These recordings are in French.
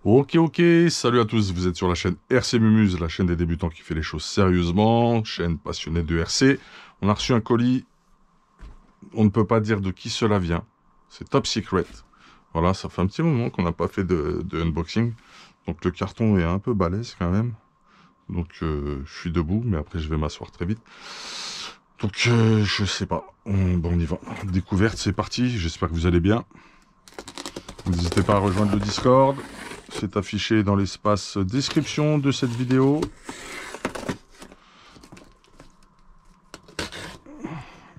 Ok, salut à tous, vous êtes sur la chaîne RC Mumuse, la chaîne des débutants qui fait les choses sérieusement, chaîne passionnée de RC. On a reçu un colis, on ne peut pas dire de qui cela vient, c'est top secret. Voilà, ça fait un petit moment qu'on n'a pas fait de unboxing, donc le carton est un peu balèze quand même. Donc je suis debout, mais après je vais m'asseoir très vite. Donc je sais pas, bon on y va. Découverte, c'est parti, j'espère que vous allez bien. N'hésitez pas à rejoindre le Discord. C'est affiché dans l'espace description de cette vidéo.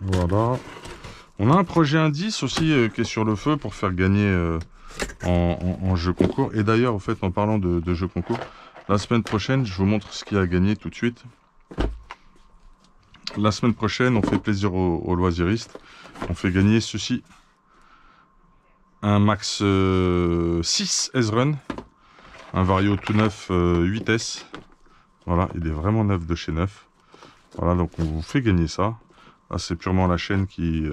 Voilà. On a un projet indice aussi qui est sur le feu pour faire gagner en jeu concours. Et d'ailleurs, en fait, en parlant de jeu concours, la semaine prochaine, je vous montre ce qu'il y a à gagner tout de suite. La semaine prochaine, on fait plaisir aux loisiristes. On fait gagner ceci. Un Max 6 S-Run. Un Vario tout neuf 8S. Voilà, il est vraiment neuf de chez neuf. Voilà, donc on vous fait gagner ça. Là, c'est purement la chaîne qui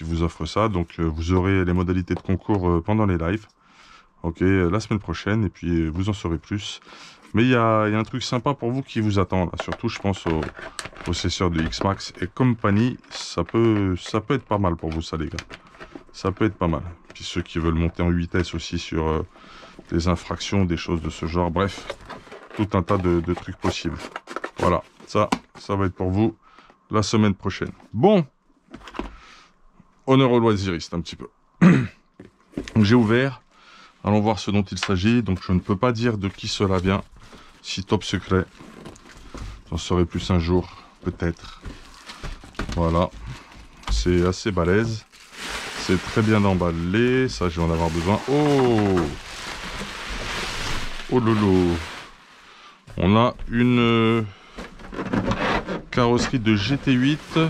vous offre ça. Donc vous aurez les modalités de concours pendant les lives. Ok, la semaine prochaine, et puis vous en saurez plus. Mais il y a un truc sympa pour vous qui vous attend, là. Surtout, je pense aux possesseurs de X-Max et compagnie. Ça peut être pas mal pour vous, ça, les gars. Ça peut être pas mal. Puis ceux qui veulent monter en 8S aussi sur des infractions, des choses de ce genre. Bref, tout un tas de trucs possibles. Voilà, ça va être pour vous la semaine prochaine. Bon, honneur aux loisiristes un petit peu. Donc j'ai ouvert, allons voir ce dont il s'agit. Donc je ne peux pas dire de qui cela vient, si top secret. J'en saurai plus un jour, peut-être. Voilà, c'est assez balèze. C'est très bien emballé, ça je vais en avoir besoin. Oh lolo. On a une carrosserie de GT8.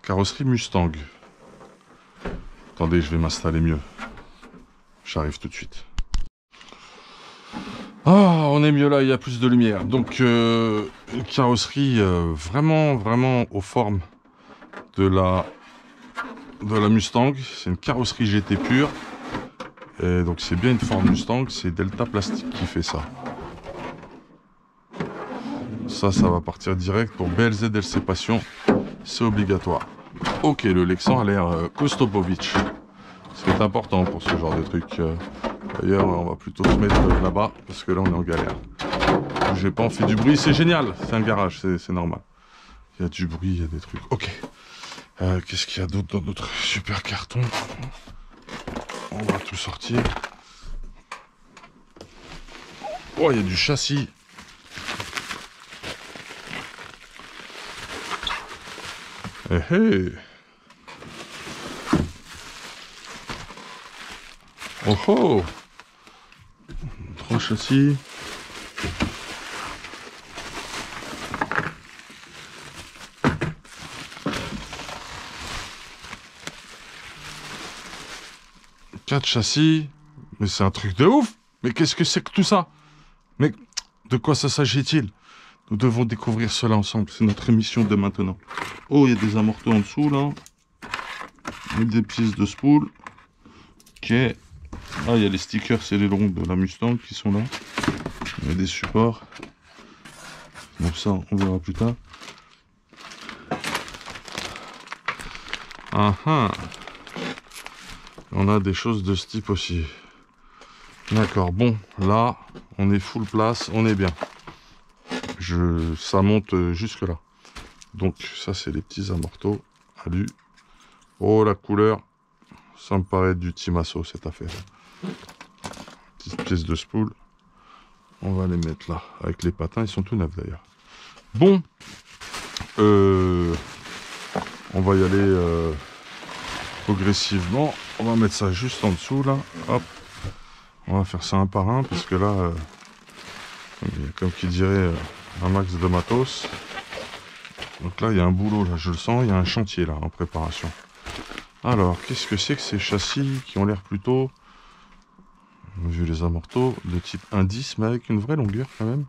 Carrosserie Mustang. Attendez, je vais m'installer mieux. J'arrive tout de suite. Ah, on est mieux là, il y a plus de lumière. Donc, une carrosserie vraiment aux formes de la Mustang. C'est une carrosserie GT pure. Et donc, c'est bien une forme Mustang. C'est Delta Plastique qui fait ça. Ça va partir direct pour BLZ LC Passion. C'est obligatoire. Ok, le Lexan a l'air Kostopovitch. C'est important pour ce genre de truc. D'ailleurs, on va plutôt se mettre là-bas, parce que là, on est en galère. Bougez pas, on fait du bruit, c'est génial. C'est un garage, c'est normal. Il y a du bruit, il y a des trucs. Ok. Qu'est-ce qu'il y a d'autre dans notre super carton? On va tout sortir. Oh, il y a du châssis. Eh hey. Oh oh. 3 châssis. Quatre châssis. Mais c'est un truc de ouf. Mais qu'est-ce que c'est que tout ça? Mais de quoi ça s'agit-il? Nous devons découvrir cela ensemble. C'est notre émission de maintenant. Oh, il y a des amortisseurs en dessous, là. Et des pièces de spool. Ok. Ah, il y a les stickers et les longs de la Mustang qui sont là. Il y a des supports. Donc ça, on verra plus tard. Ah ah. On a des choses de ce type aussi. D'accord, bon, là, on est full place, on est bien. Ça monte jusque là. Donc ça, c'est les petits amortos alu. Oh, la couleur, ça me paraît du Timasso, cette affaire. Petite pièce de spool. On va les mettre là, avec les patins, ils sont tout neufs d'ailleurs. Bon, on va y aller progressivement. On va mettre ça juste en dessous là. Hop. On va faire ça un par un parce que là, comme qui dirait, un max de matos. Donc là, il y a un boulot, là, je le sens, il y a un chantier là en préparation. Alors, qu'est-ce que c'est que ces châssis qui ont l'air plutôt, vu les amortos, de type indice, mais avec une vraie longueur quand même.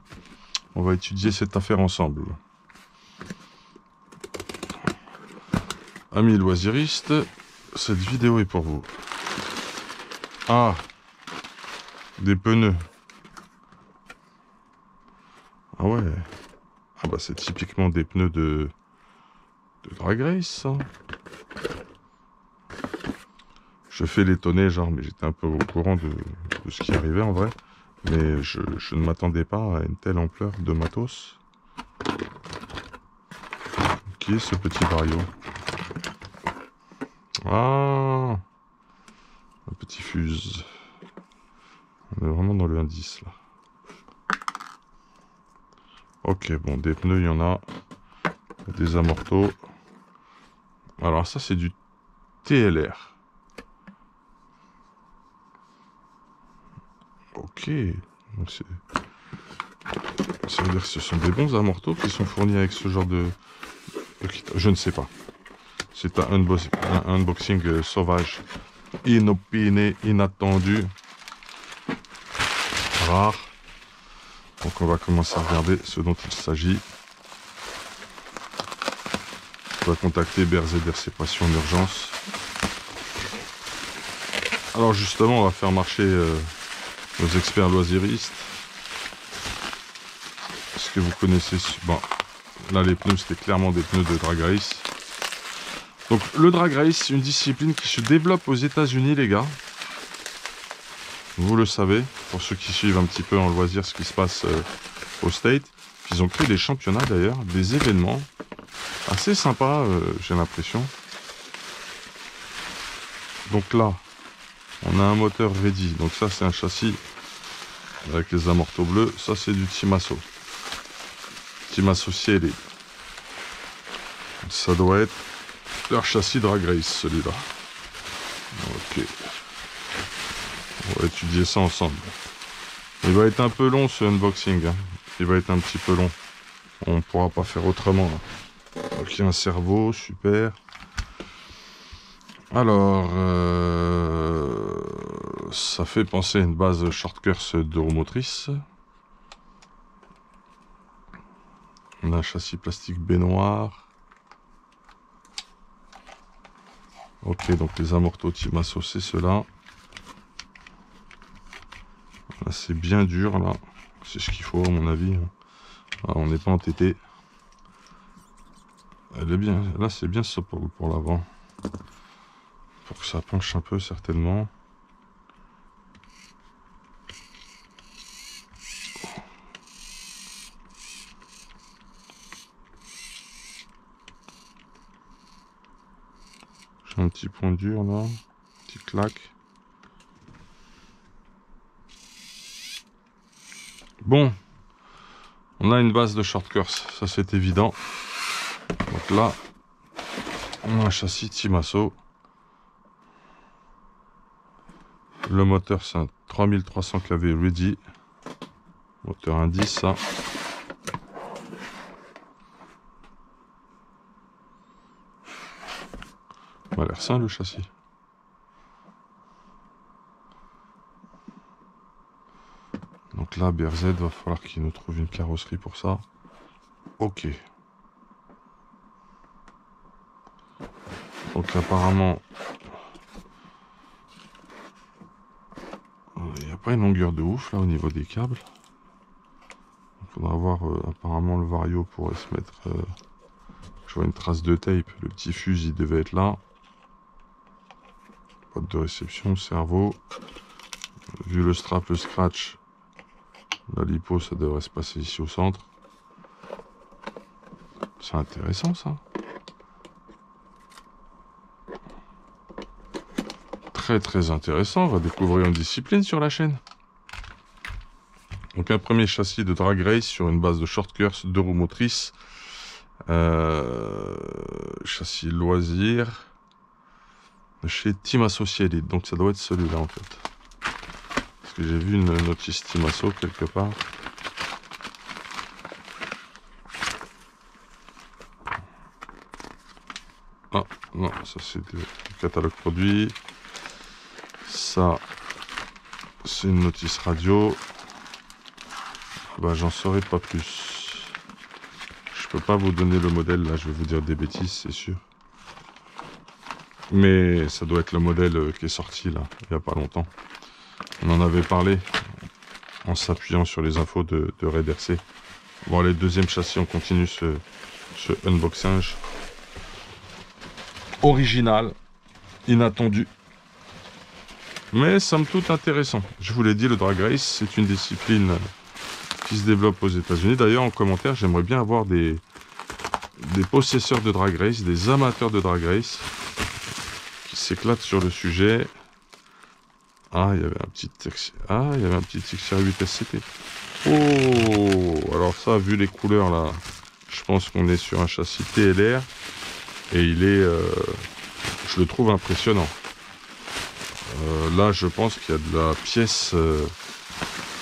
On va étudier cette affaire ensemble. Amis loisiristes, cette vidéo est pour vous. Ah, des pneus. Ah ouais. Ah bah c'est typiquement des pneus de Drag Race, ça. Je fais l'étonné, genre, mais j'étais un peu au courant de ce qui arrivait en vrai. Mais je ne m'attendais pas à une telle ampleur de matos. Qui est ce petit Vario? Ah, un petit fuse. On est vraiment dans le indice là. Ok, bon, des pneus, il y en a. Des amortos. Alors ça, c'est du TLR. Ok. Donc ça veut dire que ce sont des bons amortos qui sont fournis avec ce genre de kit. Je ne sais pas. C'est un unboxing sauvage. Inopiné, inattendu. Rare. Donc on va commencer à regarder ce dont il s'agit. On va contacter BRZ RC en urgence. Alors justement, on va faire marcher nos experts loisiristes. Est-ce que vous connaissez bon, là les pneus, c'était clairement des pneus de Drag Race. Donc le Drag Race, c'est une discipline qui se développe aux États-Unis, les gars. Vous le savez, pour ceux qui suivent un petit peu en loisir ce qui se passe au State. Ils ont créé des championnats d'ailleurs, des événements assez sympas, j'ai l'impression. Donc là, on a un moteur ready. Donc ça, c'est un châssis avec les amortos bleus. Ça, c'est du Timasso. Timasso Cieli. Ça doit être leur châssis Drag Race, celui-là. Ok. On va étudier ça ensemble. Il va être un peu long ce unboxing. Hein. Il va être un petit peu long. On ne pourra pas faire autrement. Là. Ok, un cerveau, super. Alors, ça fait penser à une base short course de roue motrice. On a un châssis plastique baignoire. Ok, donc les amortos Timasso, c'est ceux-là. Là, c'est bien dur, là. C'est ce qu'il faut, à mon avis. Ah, on n'est pas entêté. Elle est bien. Là, c'est bien souple pour l'avant. Pour que ça penche un peu, certainement. J'ai un petit point dur, là. Petit claque. Bon. On a une base de short course. Ça, c'est évident. Donc là, on a un châssis Timasso. Le moteur, c'est un 3300 kV ready. Moteur indice, ça. Il a l'air sain, le châssis. Donc là, BRZ, va falloir qu'il nous trouve une carrosserie pour ça. Ok. Donc apparemment, il n'y a pas une longueur de ouf là au niveau des câbles. Il faudra voir, apparemment le Vario pourrait se mettre... je vois une trace de tape, le petit fuse il devait être là. Boîte de réception, cerveau. Vu le strap, le scratch, la lipo ça devrait se passer ici au centre. C'est intéressant ça. Très très intéressant, on va découvrir une discipline sur la chaîne. Donc un premier châssis de Drag Race sur une base de short course, 2 roues motrices. Châssis loisir chez Timasso Cieli. Donc ça doit être celui-là en fait. Parce que j'ai vu une notice Timasso quelque part. Ah non, ça c'est du catalogue produit. Ça c'est une notice radio. Bah j'en saurai pas plus. Je peux pas vous donner le modèle là, je vais vous dire des bêtises, c'est sûr. Mais ça doit être le modèle qui est sorti là, il y a pas longtemps. On en avait parlé en s'appuyant sur les infos de Raid RC. Bon, les deuxième châssis, on continue ce unboxing. Original, inattendu. Mais somme toute intéressant. Je vous l'ai dit, le drag race, c'est une discipline qui se développe aux États-Unis. D'ailleurs, en commentaire, j'aimerais bien avoir des possesseurs de drag race, des amateurs de drag race qui s'éclatent sur le sujet. Ah, il y avait un petit XR8 SCT. Oh, alors ça, vu les couleurs là, je pense qu'on est sur un châssis TLR et il est, je le trouve impressionnant. Là, je pense qu'il y a de la pièce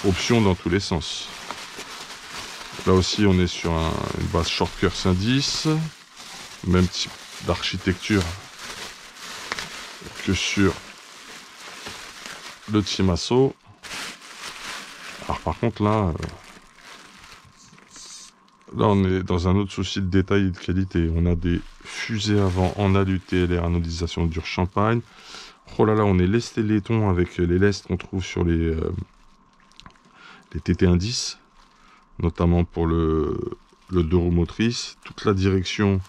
option dans tous les sens. Là aussi, on est sur une base Shortcurse indice, même type d'architecture que sur le Timasso. Alors par contre là on est dans un autre souci de détail et de qualité. On a des fusées avant en alu TLR anodisation dure champagne. Oh là là, on est lesté laiton avec les lestes qu'on trouve sur les TT indices, notamment pour le 2 roues motrices. Toute la direction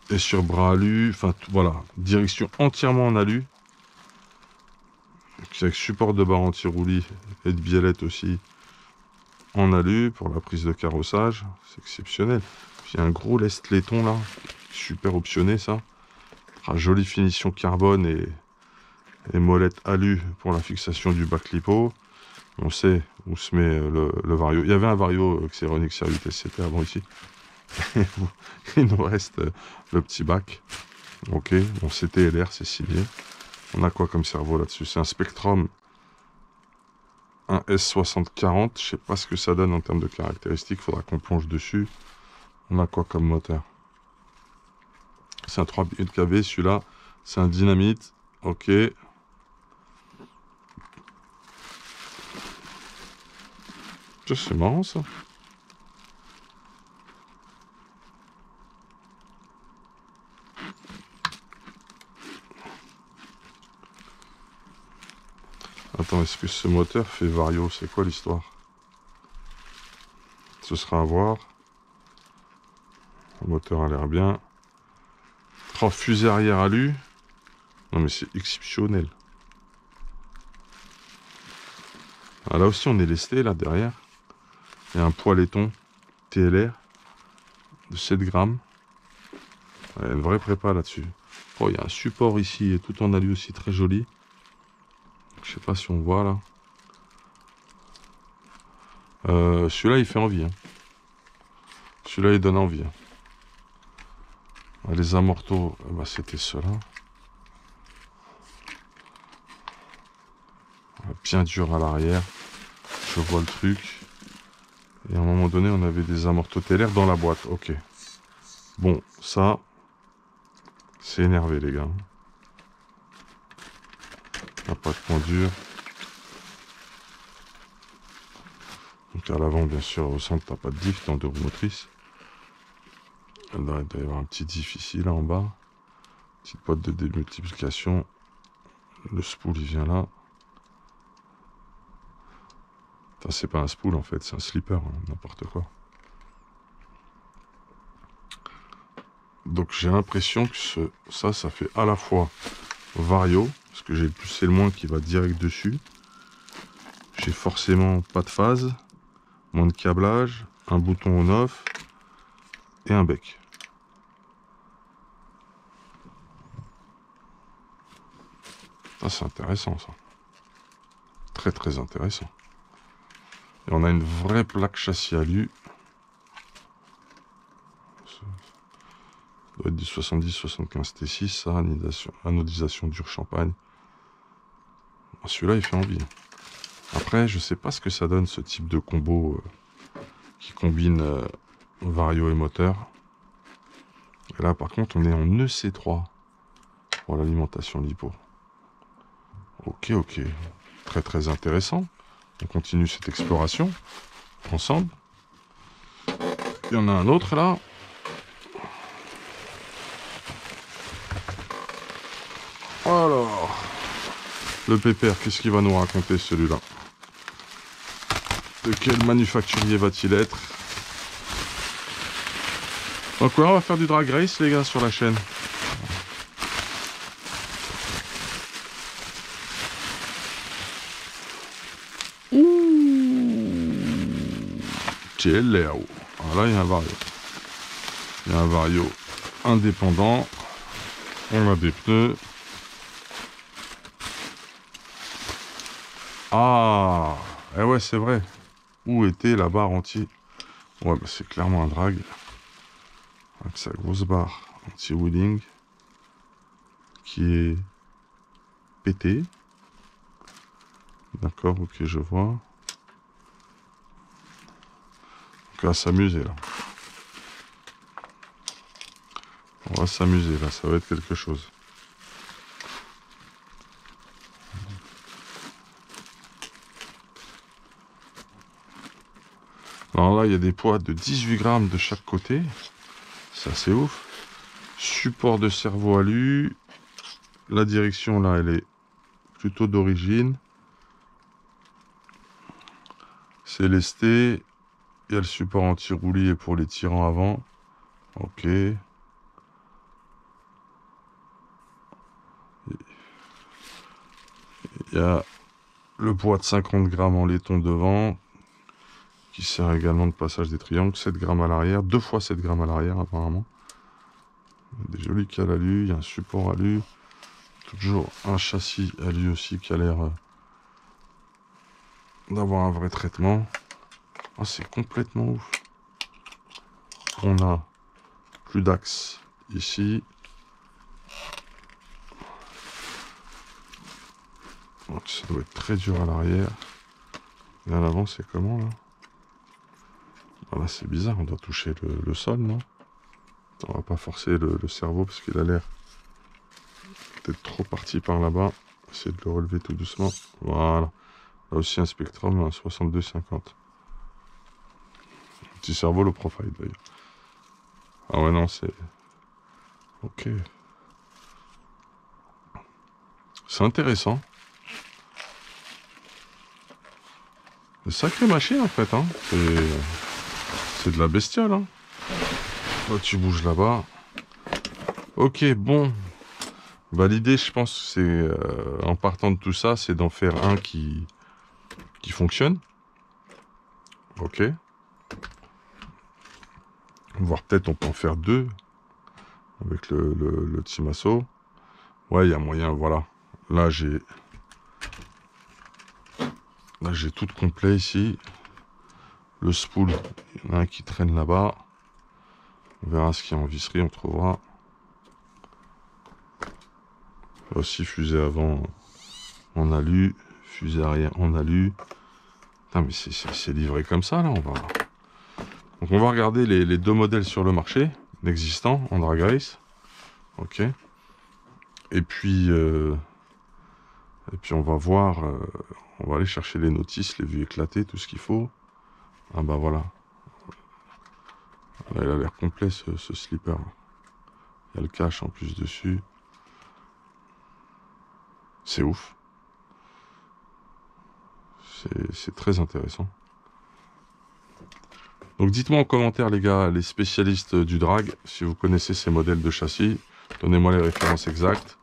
est sur bras alu, enfin voilà, direction entièrement en alu, avec support de barre anti-roulis et de biellette aussi en alu pour la prise de carrossage. C'est exceptionnel. Puis il y a un gros lest laiton là, super optionné ça. Ah, jolie finition carbone et molette alu pour la fixation du bac lipo. On sait où se met le Vario. Il y avait un Vario Xeron XR8 SCT avant ici. Il nous reste le petit bac. Ok, bon, c'était LR, c'est signé. On a quoi comme cerveau là-dessus? C'est un Spectrum, un S6040. Je sais pas ce que ça donne en termes de caractéristiques. Faudra qu'on plonge dessus. On a quoi comme moteur? C'est un 3000 kV, celui-là. C'est un dynamite. Ok. C'est marrant ça. Attends, est-ce que ce moteur fait Vario? C'est quoi l'histoire? Ce sera à voir. Le moteur a l'air bien. Oh, fusée arrière alu. Non mais c'est exceptionnel. Ah, là aussi on est lesté là derrière. Il y a un poids laiton TLR de 7 grammes. Il y a une vraie prépa là-dessus. Oh, il y a un support ici et tout en alu aussi très joli. Je sais pas si on voit là. Celui-là il fait envie. Hein. Celui-là il donne envie. Hein. Les amortos, bah, c'était ceux-là. Bien dur à l'arrière. Je vois le truc. Et à un moment donné, on avait des amortos TLR dans la boîte. Ok. Bon, ça, c'est énervé, les gars. T'as pas de point dur. Donc à l'avant, bien sûr, au centre, t'as pas de diff, t'es en 2 roues motrices. Il doit y avoir un petit diff ici, là en bas. Petite boîte de démultiplication. Le spool, il vient là. C'est pas un spool en fait, c'est un slipper, hein, n'importe quoi. Donc j'ai l'impression que ça fait à la fois Vario, parce que j'ai le plus et le moins qui va direct dessus. J'ai forcément pas de phase, moins de câblage, un bouton on-off et un bec. Ça c'est intéressant ça. Très très intéressant. Et on a une vraie plaque châssis alu. Ça doit être du 70-75 T6, ça, anodisation dure champagne. Celui-là, il fait envie. Après, je sais pas ce que ça donne, ce type de combo qui combine Vario et moteur. Et là, par contre, on est en EC3 pour l'alimentation lipo. Ok, ok. Très très intéressant. On continue cette exploration ensemble. Il y en a un autre là. Alors, Le pépère, qu'est-ce qu'il va nous raconter celui-là? De quel manufacturier va-t-il être? Donc ouais, on va faire du drag race les gars sur la chaîne. Cieleo. Voilà, il y a un vario. Il y a un vario indépendant. On a des pneus. Ah, eh ouais, c'est vrai. Où était la barre anti? Ouais, bah c'est clairement un drag. Avec sa grosse barre anti-wheeling qui est pétée. D'accord, ok, je vois. Donc, on va s'amuser là. On va s'amuser là, ça va être quelque chose. Alors là, il y a des poids de 18 grammes de chaque côté. C'est assez ouf. Support de servo alu. La direction là, elle est plutôt d'origine. C'est lesté. Il y a le support anti-roulis pour les tirants avant. Ok. Il y a le poids de 50 grammes en laiton devant, qui sert également de passage des triangles. 7 grammes à l'arrière, 2 fois 7 grammes à l'arrière apparemment. Des jolis cales alu, il y a un support alu. Toujours un châssis alu aussi qui a l'air d'avoir un vrai traitement. Oh, c'est complètement ouf. On a plus d'axe ici. Donc, ça doit être très dur à l'arrière. Et à l'avant, c'est comment là? Voilà, c'est bizarre, on doit toucher le sol, non? On va pas forcer le cerveau parce qu'il a l'air peut-être trop parti par là-bas. Essayer de le relever tout doucement. Voilà. Là aussi un Spectrum, un 6250. Petit cerveau, le profile d'ailleurs. Ah ouais, non, c'est... Ok. C'est intéressant. Une sacrée machine en fait, hein. C'est de la bestiole, hein. Toi, tu bouges là-bas. Ok, bon. Bah, l'idée, je pense, c'est en partant de tout ça, c'est d'en faire un qui fonctionne. Ok. Voire peut-être on peut en faire deux avec le Timasso. Ouais, il y a moyen, voilà. Là, j'ai tout complet ici. Le spool, il y en a un qui traîne là-bas. On verra ce qu'il y a en visserie, on trouvera. Là aussi, fusée avant en alu, fusée arrière en alu. Putain, mais c'est livré comme ça, là. Donc, on va regarder les deux modèles sur le marché, existants, en drag race. Ok. Et puis on va voir, on va aller chercher les notices, les vues éclatées, tout ce qu'il faut. Ah bah voilà. Là, il a l'air complet ce slipper. Il y a le cache en plus dessus. C'est ouf. C'est très intéressant. Donc dites-moi en commentaire les gars, les spécialistes du drag, si vous connaissez ces modèles de châssis, donnez-moi les références exactes.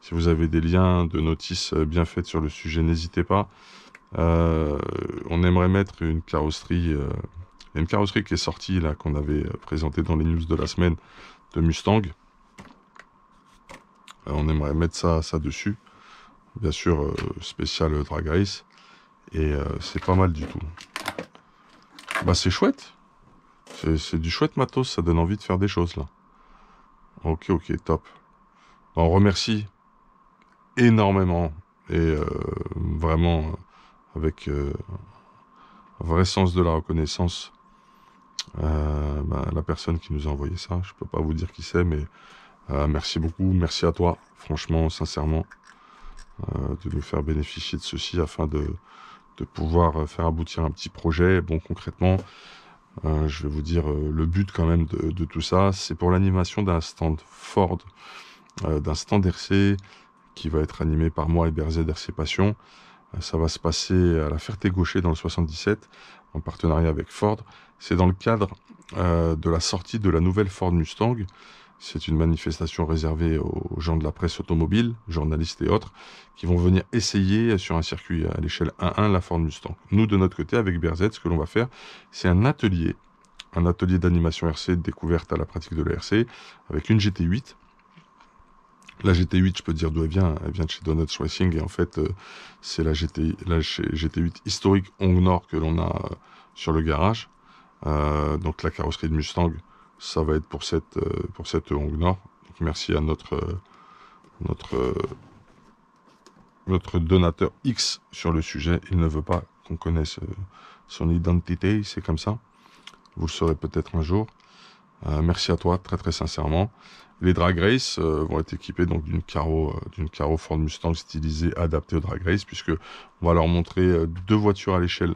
Si vous avez des liens de notices bien faites sur le sujet, n'hésitez pas. On aimerait mettre une carrosserie, une carrosserie qui est sortie là, qu'on avait présentée dans les news de la semaine de Mustang. On aimerait mettre ça dessus. Bien sûr, spécial drag race. Et c'est pas mal du tout. Bah c'est chouette. C'est du chouette matos, ça donne envie de faire des choses là. Ok, top. On remercie énormément et vraiment avec un vrai sens de la reconnaissance la personne qui nous a envoyé ça. Je peux pas vous dire qui c'est, mais merci beaucoup, merci à toi, franchement, sincèrement, de nous faire bénéficier de ceci afin de pouvoir faire aboutir un petit projet. Bon, concrètement, je vais vous dire le but quand même de tout ça, c'est pour l'animation d'un stand Ford, d'un stand RC qui va être animé par moi et BRZ RC Passion. Ça va se passer à la Ferté-Gaucher dans le 77, en partenariat avec Ford. C'est dans le cadre de la sortie de la nouvelle Ford Mustang. C'est une manifestation réservée aux gens de la presse automobile, journalistes et autres, qui vont venir essayer sur un circuit à l'échelle 1-1 la Ford Mustang. Nous, de notre côté, avec BRZ, ce que l'on va faire, c'est un atelier d'animation RC, de découverte à la pratique de la RC, avec une GT8. La GT8, je peux te dire d'où elle vient de chez Donuts Racing, et en fait, c'est la GT8 historique Hong Nord que l'on a sur le garage. Donc la carrosserie de Mustang, ça va être pour cette Hong Nord. Donc, merci à notre donateur X sur le sujet. Il ne veut pas qu'on connaisse son identité, c'est comme ça. Vous le saurez peut-être un jour. Merci à toi, très très sincèrement. Les drag race vont être équipés donc d'une carreau Ford Mustang stylisée adaptée au drag race, puisque on va leur montrer deux voitures à l'échelle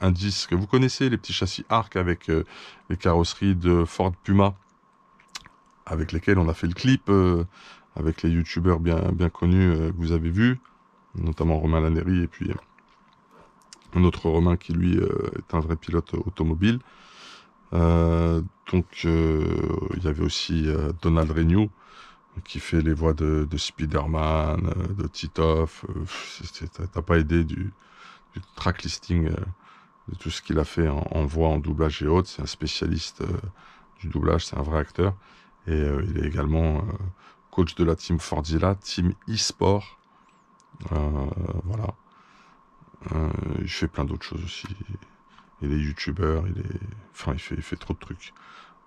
indice que vous connaissez, les petits châssis Arc avec les carrosseries de Ford Puma, avec lesquels on a fait le clip avec les youtubeurs bien connus que vous avez vus, notamment Romain Laneri et puis un autre Romain qui lui est un vrai pilote automobile. Donc il y avait aussi Donald Renew qui fait les voix de Spider-Man, de Titoff. T'as pas idée du track listing de tout ce qu'il a fait en voix, en doublage et autres. C'est un spécialiste du doublage, c'est un vrai acteur. Et il est également coach de la team Fordzilla, team e-sport. Voilà. Il fait plein d'autres choses aussi. Il est youtubeur, il fait trop de trucs.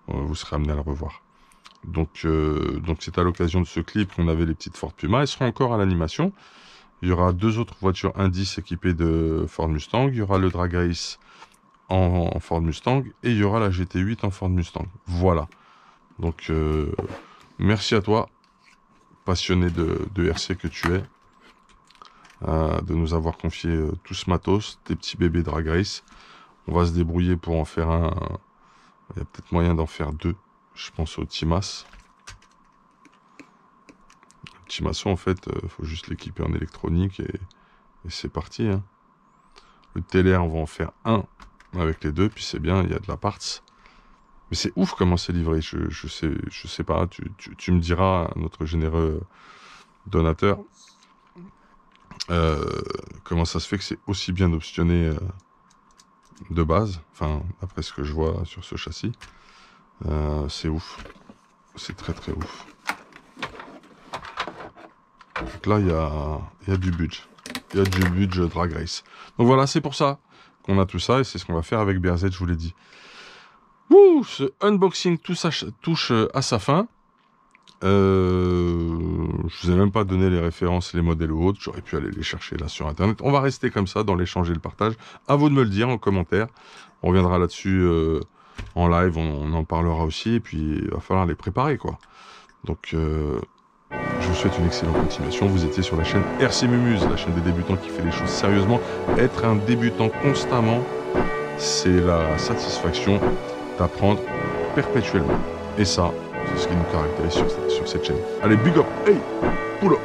Vous serez amené à le revoir. Donc c'est à l'occasion de ce clip qu'on avait les petites Ford Puma. Elles seront encore à l'animation. Il y aura deux autres voitures indices équipées de Ford Mustang. Il y aura le Drag Race en Ford Mustang et il y aura la GT8 en Ford Mustang. Voilà. Donc merci à toi, passionné de RC que tu es, de nous avoir confié tout ce matos, tes petits bébés Drag Race. On va se débrouiller pour en faire un. Il y a peut-être moyen d'en faire deux. Je pense au Timas. Le Timasso, en fait, faut juste l'équiper en électronique et c'est parti. Hein. Le TLR, on va en faire un avec les deux, puis c'est bien, il y a de la parts. Mais c'est ouf comment c'est livré. Je sais pas. Tu me diras, notre généreux donateur, comment ça se fait que c'est aussi bien optionné de base, enfin après ce que je vois sur ce châssis. C'est ouf, c'est très très ouf. Donc là il y a du budget, drag race. Donc voilà, c'est pour ça qu'on a tout ça et c'est ce qu'on va faire avec BRZ, je vous l'ai dit. Ouh, ce unboxing touche à sa fin. Je vous ai même pas donné les références, les modèles ou autres. J'aurais pu aller les chercher là sur internet. On va rester comme ça dans l'échange et le partage. À vous de me le dire en commentaire. On reviendra là-dessus en live. On en parlera aussi. Et puis il va falloir les préparer quoi. Donc je vous souhaite une excellente continuation. Vous étiez sur la chaîne RC Mumuse, la chaîne des débutants qui fait les choses sérieusement. Être un débutant constamment, c'est la satisfaction d'apprendre perpétuellement. Et ça, c'est ce qui nous caractérise sur cette chaîne. Allez, big up, hey, pull up.